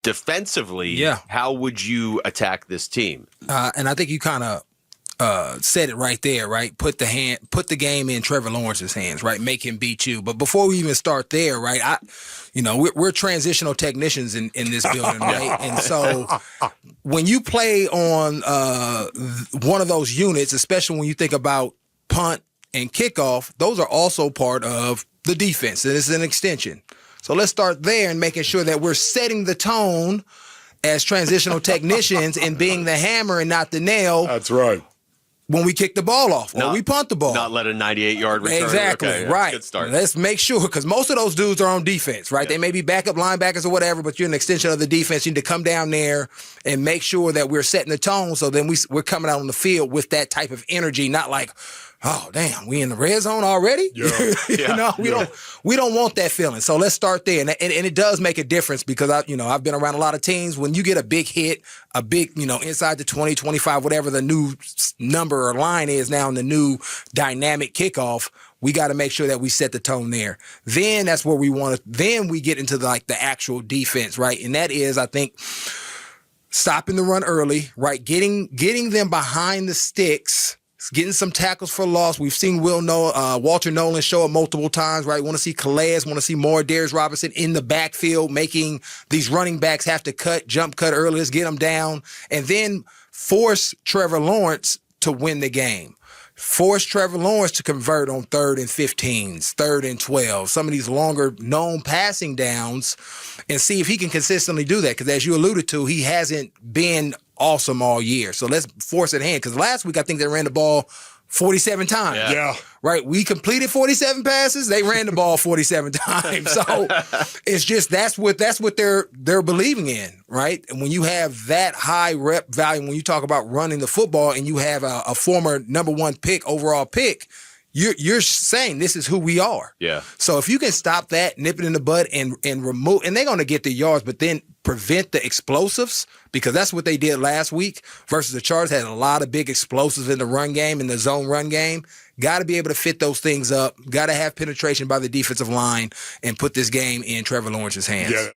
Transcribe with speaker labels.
Speaker 1: defensively, how would you attack this team?
Speaker 2: And I think you kind of said it right there, right? Put the game in Trevor Lawrence's hands, right? Make him beat you. But before we even start there, right? We're transitional technicians in this building, right? And so when you play on one of those units, especially when you think about punt and kickoff, those are also part of the defense. And it's an extension. So let's start there and making sure that we're setting the tone as transitional technicians and being the hammer and not the nail.
Speaker 3: That's right.
Speaker 2: When we kick the ball off or we punt the ball.
Speaker 1: Not let a 98-yard return.
Speaker 2: Exactly,
Speaker 1: okay,
Speaker 2: right.
Speaker 1: Good start.
Speaker 2: Let's make sure, because most of those dudes are on defense, right? Yeah. They may be backup linebackers or whatever, but you're an extension of the defense. You need to come down there and make sure that we're setting the tone so then we're coming out on the field with that type of energy, not like, oh, damn, we in the red zone already?
Speaker 3: Yeah.
Speaker 2: We don't want that feeling. So let's start there. And it does make a difference because I've been around a lot of teams. When you get a big hit, a big, inside the 20, 25, whatever the new number or line is now in the new dynamic kickoff, we got to make sure that we set the tone there. Then that's where we want to, then we get into the actual defense, right? And that is, I think, stopping the run early, right? Getting them behind the sticks, getting some tackles for loss. We've seen Walter Nolan show up multiple times, right? Want to see Calais, want to see more Darius Robinson in the backfield, making these running backs have to jump cut early. Let's get them down. And then force Trevor Lawrence to win the game. Force Trevor Lawrence to convert on 3rd and 15s, 3rd and 12, some of these longer known passing downs, and see if he can consistently do that. Because as you alluded to, he hasn't been awesome all year. So let's force it in. Because last week, I think they ran the ball 47 times.
Speaker 3: Yeah.
Speaker 2: Right? We completed 47 passes. They ran the ball 47 times. So it's just that's what they're believing in, right? And when you have that high rep value, when you talk about running the football and you have a former number 1 overall pick, you're saying this is who we are.
Speaker 1: Yeah.
Speaker 2: So if you can stop that, nip it in the bud, and remove, and they're going to get the yards, but then prevent the explosives, because that's what they did last week versus the Chargers had a lot of big explosives in the run game, in the zone run game. Got to be able to fit those things up. Got to have penetration by the defensive line and put this game in Trevor Lawrence's hands.
Speaker 3: Yeah.